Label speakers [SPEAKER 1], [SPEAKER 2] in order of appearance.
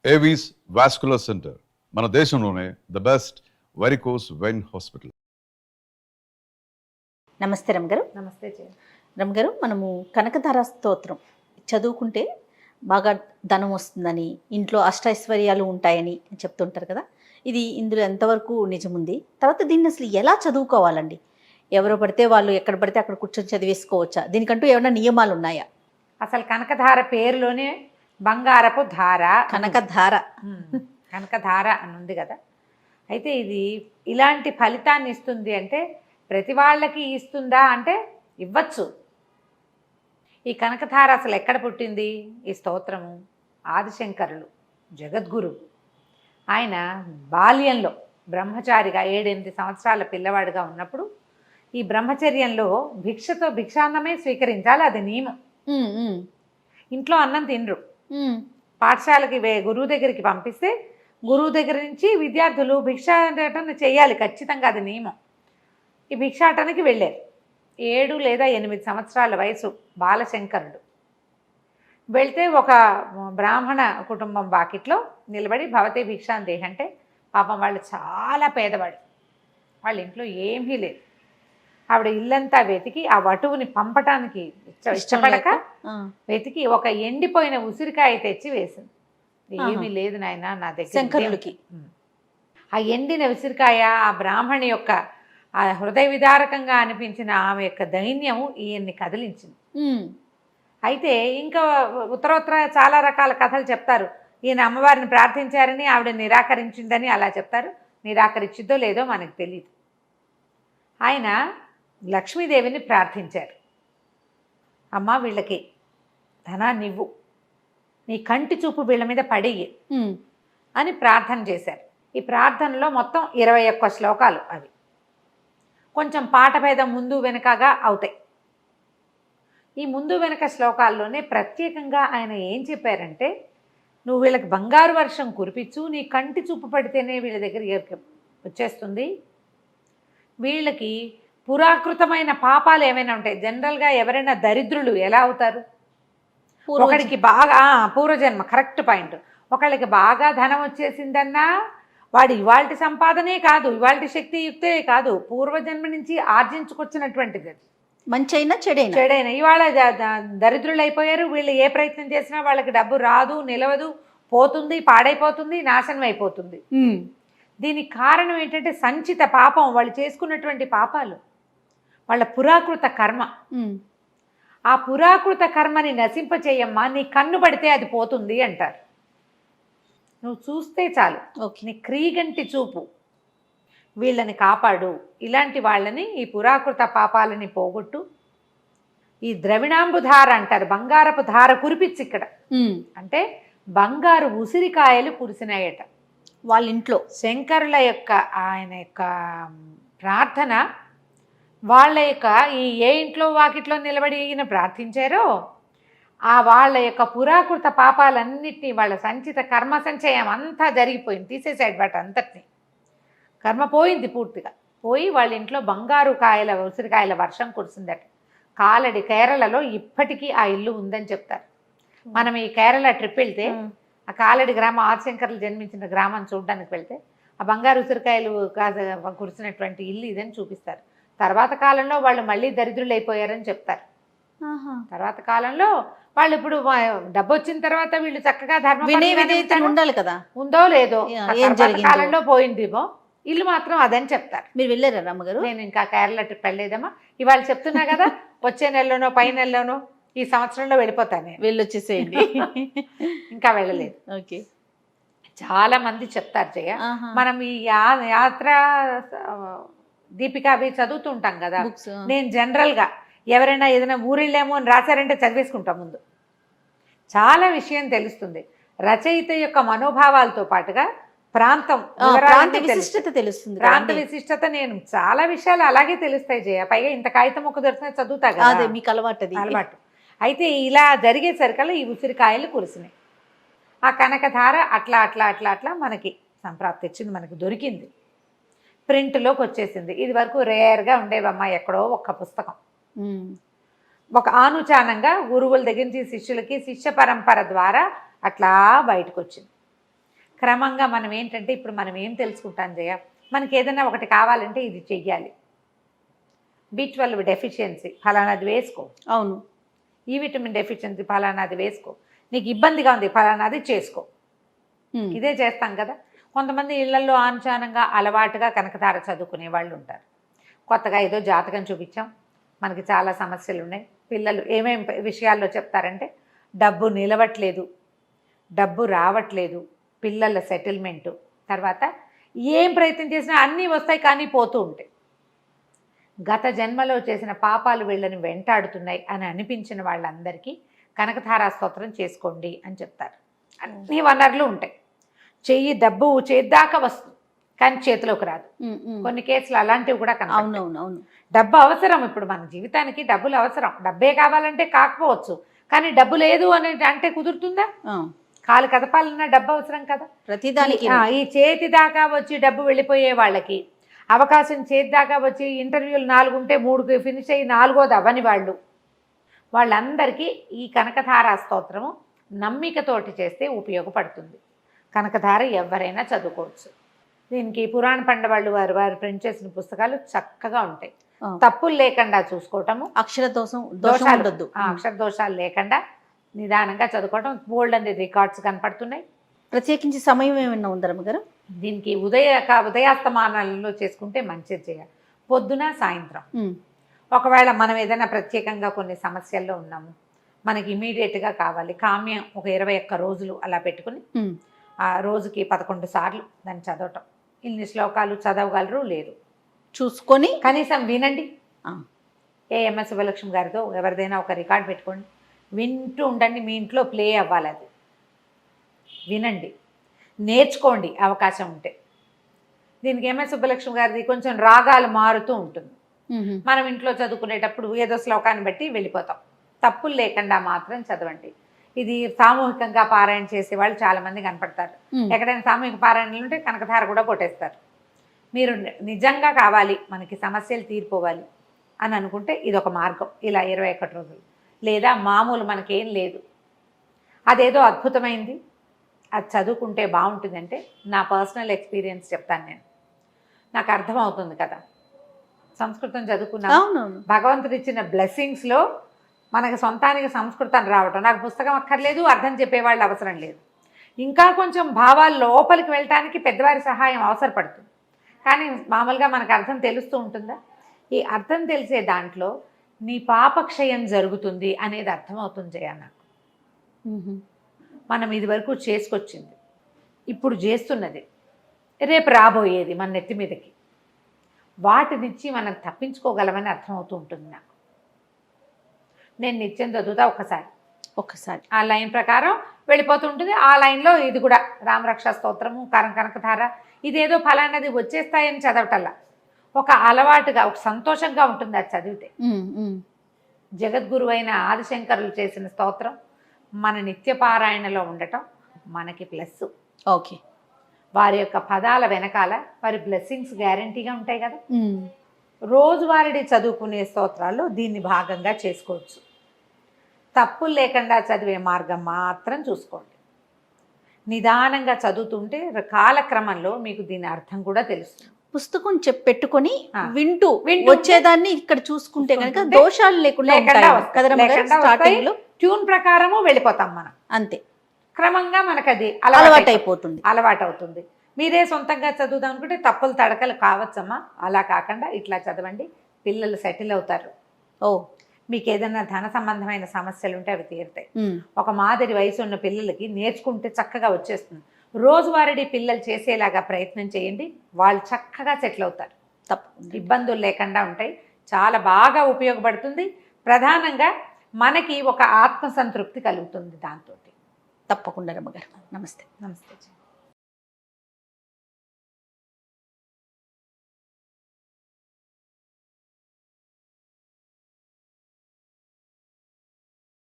[SPEAKER 1] Avis vascular centre మన దేశంలోనే the best varicose vein hospital.
[SPEAKER 2] నమస్తే రమగారు.
[SPEAKER 3] నమస్తే జయ.
[SPEAKER 2] రమగారు, మనము కనకధార స్తోత్రం చదువుకుంటే బాగా ధనం వస్తుందని, ఇంట్లో అష్టైశ్వర్యాలు ఉంటాయని చెప్తుంటారు కదా. ఇది ఇందులో ఎంతవరకు నిజముంది? తర్వాత దీన్ని అసలు ఎలా చదువుకోవాలండి? ఎవరో పడితే వాళ్ళు ఎక్కడ పడితే అక్కడ కూర్చొని చదివేసుకోవచ్చా? దీనికంటూ ఏమైనా నియమాలు ఉన్నాయా?
[SPEAKER 3] అసలు కనకధార పేరులోనే బంగారపు ధార,
[SPEAKER 2] కనకధార
[SPEAKER 3] కనకధార అని ఉంది కదా. అయితే ఇది ఇలాంటి ఫలితాన్ని ఇస్తుంది అంటే ప్రతి వాళ్ళకి ఇస్తుందా అంటే ఇవ్వచ్చు. ఈ కనకధార అసలు ఎక్కడ పుట్టింది? ఈ స్తోత్రము ఆదిశంకరులు జగద్గురు ఆయన బాల్యంలో బ్రహ్మచారిగా 7-8 సంవత్సరాల పిల్లవాడిగా ఉన్నప్పుడు ఈ బ్రహ్మచర్యంలో భిక్షతో భిక్షాన్నమే స్వీకరించాలి, అది నియమం. ఇంట్లో అన్నం తినరు. పాఠశాలకి గురువు దగ్గరికి పంపిస్తే గురువు దగ్గర నుంచి విద్యార్థులు భిక్షాటన చేయాలి, ఖచ్చితంగా అది నియమం. ఈ భిక్షాటనకి వెళ్ళారు. 7 లేదా 8 సంవత్సరాల వయసు బాలశంకరుడు. వెళ్తే ఒక బ్రాహ్మణ కుటుంబం వాకిట్లో నిలబడి భవతే భిక్షాన్ దేహంటే, పాపం వాళ్ళు చాలా పేదవాడు, వాళ్ళ ఇంట్లో ఏమీ లేదు. ఆవిడ ఇల్లంతా వెతికి ఆ వటువుని పంపటానికి ఇష్టపడక వెతికి ఒక ఎండిపోయిన ఉసిరికాయ తెచ్చి వేసింది. ఏమీ లేదు నాయన నా దగ్గర.
[SPEAKER 2] శంకరుడికి
[SPEAKER 3] ఆ ఎండిన ఉసిరికాయ ఆ బ్రాహ్మణి యొక్క ఆ హృదయ విదారకంగా అనిపించిన ఆమె యొక్క దైన్యం ఈయన్ని కదిలించింది. అయితే ఇంకా ఉత్తరోత్తర చాలా రకాల కథలు చెప్తారు. ఈయన అమ్మవారిని ప్రార్థించారని ఆవిడ నిరాకరించిందని అలా చెప్తారు. నిరాకరించిందో లేదో మనకు తెలియదు. ఆయన లక్ష్మీదేవిని ప్రార్థించారు. అమ్మ వీళ్ళకి ధనాన్ని ఇవ్వు, నీ కంటి చూపు వీళ్ళ మీద పడేయి అని ప్రార్థన చేశారు. ఈ ప్రార్థనలో మొత్తం 21 శ్లోకాలు. అవి కొంచెం పాట భేదం ముందు వెనుకగా అవుతాయి. ఈ ముందు వెనుక శ్లోకాల్లోనే ప్రత్యేకంగా ఆయన ఏం చెప్పారంటే, నువ్వు వీళ్ళకి బంగారు వర్షం కురిపించు, నీ కంటి చూపు పడితేనే వీళ్ళ దగ్గర వచ్చేస్తుంది. వీళ్ళకి పురాకృతమైన పాపాలు ఏమైనా ఉంటాయి. జనరల్గా ఎవరైనా దరిద్రులు ఎలా అవుతారు? ఒకడికి బాగా పూర్వజన్మ, కరెక్ట్ పాయింట్. ఒకళ్ళకి బాగా ధనం వచ్చేసిందన్నా వాడు ఇవాల్టి సంపాదనే కాదు, ఇవాల్టి శక్తియుక్తే కాదు, పూర్వజన్మ నుంచి ఆర్జించుకొచ్చినటువంటిది.
[SPEAKER 2] మంచైనా చెడైనా
[SPEAKER 3] ఇవాళ దరిద్రులు అయిపోయారు. వీళ్ళు ఏ ప్రయత్నం చేసినా వాళ్ళకి డబ్బు రాదు, నిలవదు, పోతుంది, పాడైపోతుంది, నాశనం అయిపోతుంది. దీనికి కారణం ఏంటంటే సంచిత పాపం, వాళ్ళు చేసుకున్నటువంటి పాపాలు, వాళ్ళ పురాకృత కర్మ. ఆ పురాకృత కర్మని నశింపచేయమ్మా, నీ కన్ను పడితే అది పోతుంది అంటారు. నువ్వు చూస్తే చాలు, నీ క్రీగంటి చూపు వీళ్ళని కాపాడు. ఇలాంటి వాళ్ళని, ఈ పురాకృత పాపాలని పోగొట్టు. ఈ ద్రవిణాంబుధార అంటారు, బంగారపు ధార కురిపించి. ఇక్కడ అంటే బంగారు ఉసిరికాయలు కురిసినాయట వాళ్ళ ఇంట్లో. శంకరుల యొక్క ఆయన యొక్క ప్రార్థన, వాళ్ళ యొక్క ఏ ఇంట్లో వాకిట్లో నిలబడి ఈయన ప్రార్థించారో ఆ వాళ్ళ యొక్క పురాకృత పాపాలన్నిటినీ, వాళ్ళ సంచిత కర్మ సంచయం అంతా జరిగిపోయింది, తీసేసాడు వాటి అంతటినీ. కర్మ పోయింది పూర్తిగా. పోయి వాళ్ళ ఇంట్లో బంగారు కాయల ఉసిరికాయల వర్షం కురిసిందట. కాలడి కేరళలో ఇప్పటికీ ఆ ఇల్లు ఉందని చెప్తారు. మనం ఈ కేరళ ట్రిప్ వెళ్తే ఆ కాలడి గ్రామం, ఆదిశంకర్లు జన్మించిన గ్రామం చూడడానికి వెళ్తే ఆ బంగారు ఉసిరికాయలు కురిసినటువంటి ఇల్లు ఇదని చూపిస్తారు. తర్వాత కాలంలో వాళ్ళు మళ్ళీ దరిద్రులు అయిపోయారని చెప్తారు. తర్వాత కాలంలో వాళ్ళు ఇప్పుడు డబ్బు వచ్చిన తర్వాత వీళ్ళు చక్కగా ధర్మం
[SPEAKER 2] ఉండాలి కదా,
[SPEAKER 3] ఉందో లేదో కాలంలో పోయిందేమో, ఇల్లు మాత్రం అదని చెప్తారు.
[SPEAKER 2] మీరు వెళ్ళారా రమ్మగారు?
[SPEAKER 3] నేను ఇంకా కేరళ ట్రిప్ వెళ్ళలేదమ్మా. ఇవాళ చెప్తున్నా కదా, వచ్చే నెలలోనో పై నెలలోనో ఈ సంవత్సరంలో వెళ్ళిపోతాను,
[SPEAKER 2] వెళ్ళొచ్చేసేయండి.
[SPEAKER 3] ఇంకా వెళ్ళలేదు.
[SPEAKER 2] ఓకే,
[SPEAKER 3] చాలా మంది చెప్తారు జయ. మనం ఈ యాత్ర దీపిక అవి చదువుతుంటాం కదా. నేను జనరల్గా ఎవరైనా ఏదైనా ఊరిళ్ళేమో అని రాశారంటే చదివేసుకుంటాం ముందు. చాలా విషయం తెలుస్తుంది. రచయిత యొక్క మనోభావాలతో పాటుగా ప్రాంతం
[SPEAKER 2] విశిష్టత తెలుస్తుంది.
[SPEAKER 3] ప్రాంత విశిష్టత, నేను చాలా విషయాలు అలాగే తెలుస్తాయి జయ. పైగా ఇంత కాగితం ఒక దొరికిన చదువుతా కదా,
[SPEAKER 2] మీకు అలవాటు.
[SPEAKER 3] అయితే ఇలా జరిగేసరికల్లా ఈ ఉసిరికాయలు కురిసినాయి. ఆ కనకధార అట్లా అట్లా అట్లా అట్లా మనకి సంప్రాప్తి వచ్చింది, మనకి దొరికింది, ప్రింట్లోకి వచ్చేసింది. ఇది వరకు రేర్గా ఉండేవమ్మా, ఎక్కడో ఒక్క పుస్తకం. ఒక ఆనుచానంగా గురువుల దగ్గర నుంచి శిష్యులకి, శిష్య పరంపర ద్వారా అట్లా బయటకు వచ్చింది. క్రమంగా మనం ఏంటంటే ఇప్పుడు మనం ఏం తెలుసుకుంటాం జయ, మనకి ఏదైనా ఒకటి కావాలంటే ఇది చెయ్యాలి. B12 డెఫిషియన్సీ ఫలానాది వేసుకో,
[SPEAKER 2] అవును.
[SPEAKER 3] ఈ విటమిన్ డెఫిషియన్సీ ఫలానాది వేసుకో, నీకు ఇబ్బందిగా ఉంది ఫలానాది చేసుకో, ఇదే చేస్తాం కదా. కొంతమంది ఇళ్లలో ఆనుచానంగా అలవాటుగా కనకధార చదువుకునే వాళ్ళు ఉంటారు. కొత్తగా ఏదో జాతకం చూపించాం, మనకి చాలా సమస్యలు ఉన్నాయి, పిల్లలు ఏమేం విషయాల్లో చెప్తారంటే డబ్బు నిలవట్లేదు, డబ్బు రావట్లేదు, పిల్లల సెటిల్మెంటు, తర్వాత ఏం ప్రయత్నం చేసినా అన్నీ వస్తాయి కానీ పోతూ ఉంటాయి, గత జన్మలో చేసిన పాపాలు వీళ్ళని వెంటాడుతున్నాయి అని అనిపించిన వాళ్ళందరికీ కనకధారా స్తోత్రం చేసుకోండి అని చెప్తారు. అన్ని వనరులు ఉంటాయి, చెయ్యి డబ్బు చేద్దాకా వస్తుంది కానీ చేతిలోకి రాదు. కొన్ని కేసులు అలాంటివి కూడా కనపడతాయి.
[SPEAKER 2] అవును.
[SPEAKER 3] డబ్బు అవసరం, ఇప్పుడు మన జీవితానికి డబ్బులు అవసరం, డబ్బే కావాలంటే కాకపోవచ్చు, కానీ డబ్బు లేదు అని అంటే కుదురుతుందా? కాలు కదపాలన్నా డబ్బు అవసరం కదా
[SPEAKER 2] ప్రతిదానికి.
[SPEAKER 3] ఈ చేతి దాకా వచ్చి డబ్బు వెళ్ళిపోయే వాళ్ళకి, అవకాశం చేతి దాకా వచ్చి ఇంటర్వ్యూలు 4 ఉంటే 3 ఫినిష్ అయ్యి 4వది అవ్వని వాళ్ళందరికీ ఈ కనకధారా స్తోత్రము నమ్మికతోటి చేస్తే ఉపయోగపడుతుంది. కనకధార ఎవరైనా చదువుకోవచ్చు. దీనికి పురాణ పండవాళ్ళు వారు ప్రింట్ చేసిన పుస్తకాలు చక్కగా ఉంటాయి, తప్పులు లేకుండా చూసుకోవటము,
[SPEAKER 2] అక్షర
[SPEAKER 3] దోషాలు లేకుండా నిదానంగా చదువుకోవటం, బోల్డ్ అనే రికార్డ్స్ కనపడుతున్నాయి.
[SPEAKER 2] ప్రత్యేకించి సమయం ఏమైనా ఉందా రమ్మగారు?
[SPEAKER 3] దీనికి ఉదయాస్తమానాలలో చేసుకుంటే మంచిది చేయాలి, పొద్దున సాయంత్రం. ఒకవేళ మనం ఏదైనా ప్రత్యేకంగా కొన్ని సమస్యల్లో ఉన్నాము, మనకి ఇమీడియట్గా కావాలి, కామ్యం ఒక 21 రోజులు అలా పెట్టుకుని ఆ రోజుకి 11 సార్లు దాన్ని చదవటం. ఇన్ని శ్లోకాలు చదవగలరు లేరు
[SPEAKER 2] చూసుకొని
[SPEAKER 3] కనీసం వినండి. ఎంఎస్ శుభలక్ష్మి గారితో ఎవరిదైనా ఒక రికార్డ్ పెట్టుకోండి, వింటూ ఉండండి, మీ ఇంట్లో ప్లే అవ్వాలి, అది వినండి, నేర్చుకోండి అవకాశం ఉంటే. దీనికి ఎంఎస్ సుబ్బలక్ష్మి గారిది కొంచెం రాగాలు మారుతూ ఉంటుంది, మనం ఇంట్లో చదువుకునేటప్పుడు ఏదో శ్లోకాన్ని బట్టి వెళ్ళిపోతాం, తప్పులు లేకుండా మాత్రం చదవండి. ఇది సామూహికంగా పారాయణ చేసే వాళ్ళు చాలామంది కనపడతారు, ఎక్కడైనా సామూహిక పారాయణలు ఉంటే కనకధార కూడా కొట్టేస్తారు. మీరు నిజంగా కావాలి మనకి సమస్యలు తీరిపోవాలి అని అనుకుంటే ఇదొక మార్గం, ఇలా 21 రోజులు. లేదా మామూలు మనకేం లేదు, అదేదో అద్భుతమైంది అది చదువుకుంటే బాగుంటుందంటే నా పర్సనల్ ఎక్స్పీరియన్స్ చెప్తాను నేను, నాకు అర్థమవుతుంది కదా, సంస్కృతం చదువుకున్నా, భగవంతుడు ఇచ్చిన బ్లెస్సింగ్స్లో మనకి సొంతానికి సంస్కృతం రావటం, నాకు పుస్తకం అక్కర్లేదు, అర్థం చెప్పేవాళ్ళు అవసరం లేదు, ఇంకా కొంచెం భావాలు లోపలికి వెళ్ళటానికి పెద్దవారి సహాయం అవసరపడుతుంది, కానీ మామూలుగా మనకు అర్థం తెలుస్తూ ఉంటుందా? ఈ అర్థం తెలిసే దాంట్లో నీ పాపక్షయం జరుగుతుంది అనేది అర్థమవుతుంది జయ నాకు. మనం ఇదివరకు చేసుకొచ్చింది, ఇప్పుడు చేస్తున్నది, రేపు రాబోయేది మన నెత్తి మీదకి, వాటి నుంచి మనం తప్పించుకోగలమని అర్థమవుతూ ఉంటుంది నాకు. నేను నిత్యం చదువుతా ఒక్కసారి ఆ లైన్ ప్రకారం వెళ్ళిపోతుంటుంది. ఆ లైన్లో ఇది కూడా రామరక్ష స్తోత్రము, కనకధార, ఇదేదో ఫలానది వచ్చేస్తాయని చదవటల్లా, ఒక అలవాటుగా ఒక సంతోషంగా ఉంటుంది అది చదివితే. జగద్గురు అయిన ఆదిశంకరులు చేసిన స్తోత్రం మన నిత్య పారాయణలో ఉండటం మనకి ప్లస్.
[SPEAKER 2] ఓకే,
[SPEAKER 3] వారి యొక్క పదాల వెనకాల వారి బ్లెస్సింగ్స్ గ్యారంటీగా ఉంటాయి కదా. రోజువారీ చదువుకునే స్తోత్రాల్లో దీన్ని భాగంగా చేసుకోవచ్చు. తప్పులు లేకుండా చదివే మార్గం మాత్రం చూసుకోండి. నిదానంగా చదువుతుంటే కాలక్రమంలో మీకు దీని అర్థం కూడా తెలుస్తుంది.
[SPEAKER 2] పుస్తకం పెట్టుకొని వింటూ వచ్చేదాన్ని ఇక్కడ చూసుకుంటే కనుక దోషాలు లేకుండా
[SPEAKER 3] ట్యూన్ ప్రకారము వెళ్ళిపోతాం మనం,
[SPEAKER 2] అంతే.
[SPEAKER 3] క్రమంగా మనకు అది అలవాటవుతుంది. మీరే సొంతంగా చదువుదాం అనుకుంటే తప్పులు తడకలు కావచ్చమ్మా, అలా కాకుండా ఇట్లా చదవండి, పిల్లలు సెటిల్ అవుతారు. మీకు ఏదైనా ధన సంబంధమైన సమస్యలు ఉంటే అవి తీరుతాయి. ఒక మాదిరి వయసు ఉన్న పిల్లలకి నేర్చుకుంటే చక్కగా వచ్చేస్తుంది. రోజువారీ పిల్లలు చేసేలాగా ప్రయత్నం చేయండి, వాళ్ళు చక్కగా సెటిల్ అవుతారు, ఇబ్బందులు లేకుండా ఉంటాయి, చాలా బాగా ఉపయోగపడుతుంది. ప్రధానంగా మనకి ఒక ఆత్మసంతృప్తి కలుగుతుంది దాంతో.
[SPEAKER 2] తప్పకుండా రమ్మగారు. నమస్తే.